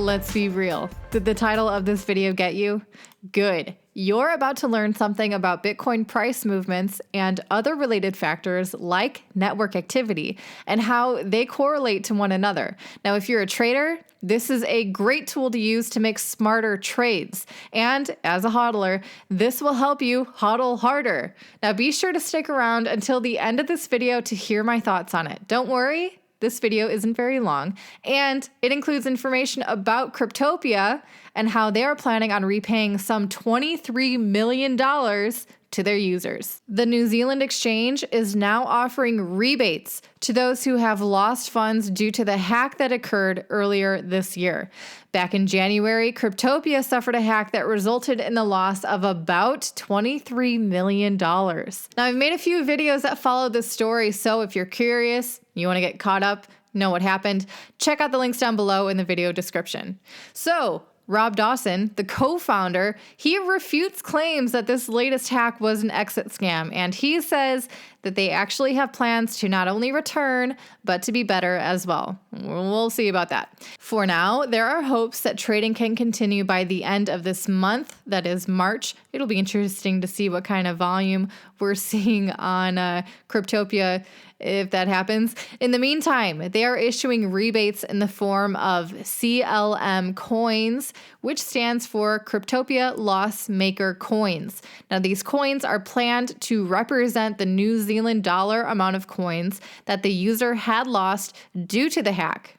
let's be real. Did the title of this video get you? Good. You're about to learn something about Bitcoin price movements and other related factors like network activity and how they correlate to one another. Now, if you're a trader, this is a great tool to use to make smarter trades. And as a hodler, this will help you hodl harder. Now, be sure to stick around until the end of this video to hear my thoughts on it. Don't worry. This video isn't very long, and it includes information about Cryptopia and how they are planning on repaying some $23 million to their users. The New Zealand exchange is now offering rebates to those who have lost funds due to the hack that occurred earlier this year. Back in January, Cryptopia suffered a hack that resulted in the loss of about $23 million. Now, I've made a few videos that follow this story, so if you're curious, you want to get caught up, know what happened, check out the links down below in the video description. So, Rob Dawson, the co-founder, he refutes claims that this latest hack was an exit scam, and he says that they actually have plans to not only return, but to be better as well. We'll see about that. For now, there are hopes that trading can continue by the end of this month, that is March. It'll be interesting to see what kind of volume we're seeing on Cryptopia if that happens. In the meantime, they are issuing rebates in the form of CLM coins, which stands for Cryptopia Loss Maker coins. Now, these coins are planned to represent the New Zealand dollar amount of coins that the user had lost due to the hack.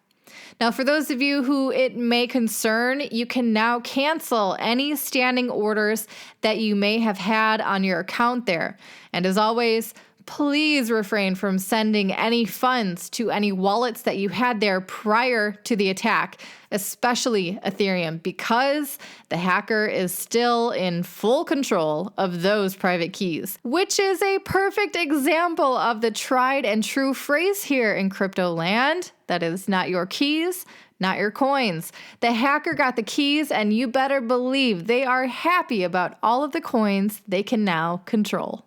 Now, for those of you who it may concern, you can now cancel any standing orders that you may have had on your account there. And as always, please refrain from sending any funds to any wallets that you had there prior to the attack, especially Ethereum, because the hacker is still in full control of those private keys, which is a perfect example of the tried and true phrase here in crypto land. That is not your keys, not your coins. The hacker got the keys, and you better believe they are happy about all of the coins they can now control.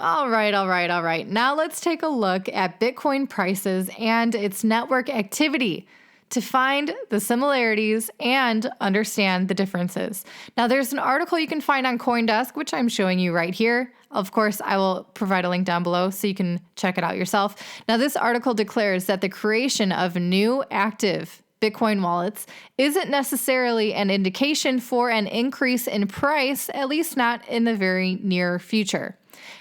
All right. Now let's take a look at Bitcoin prices and its network activity to find the similarities and understand the differences. Now, there's an article you can find on CoinDesk, which I'm showing you right here. Of course, I will provide a link down below so you can check it out yourself. Now, this article declares that the creation of new active Bitcoin wallets isn't necessarily an indication for an increase in price, at least not in the very near future.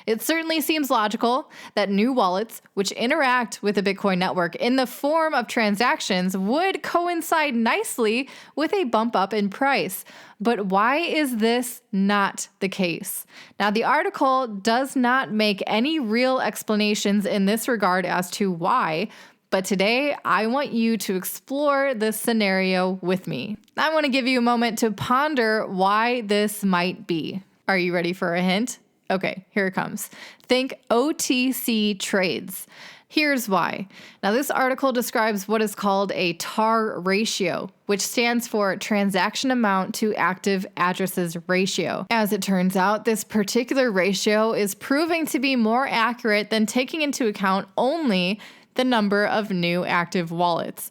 It certainly seems logical that new wallets, which interact with the Bitcoin network in the form of transactions, would coincide nicely with a bump up in price. But why is this not the case? Now, the article does not make any real explanations in this regard as to why, but today I want you to explore this scenario with me. I want to give you a moment to ponder why this might be. Are you ready for a hint? Okay, here it comes. Think OTC trades. Here's why. Now, this article describes what is called a TAR ratio, which stands for transaction amount to active addresses ratio. As it turns out, this particular ratio is proving to be more accurate than taking into account only the number of new active wallets.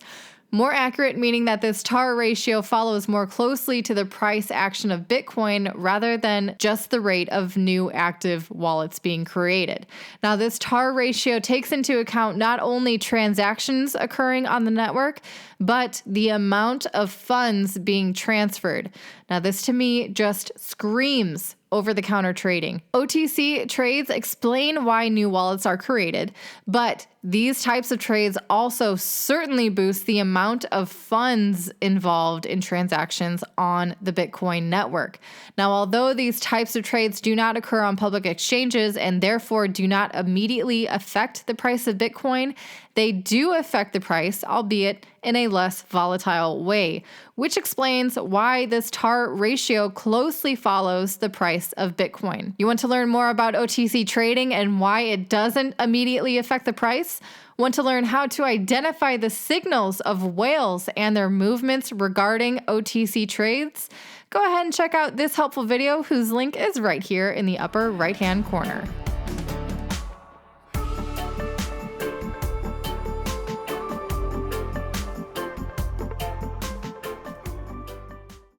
More accurate meaning that this TAR ratio follows more closely to the price action of Bitcoin rather than just the rate of new active wallets being created. Now, this TAR ratio takes into account not only transactions occurring on the network, but the amount of funds being transferred. Now, this to me just screams over-the-counter trading. OTC trades explain why new wallets are created, but these types of trades also certainly boost the amount of funds involved in transactions on the Bitcoin network. Now, although these types of trades do not occur on public exchanges and therefore do not immediately affect the price of Bitcoin, they do affect the price, albeit in a less volatile way, which explains why this TAR ratio closely follows the price of Bitcoin. You want to learn more about OTC trading and why it doesn't immediately affect the price? Want to learn how to identify the signals of whales and their movements regarding OTC trades? Go ahead and check out this helpful video whose link is right here in the upper right-hand corner.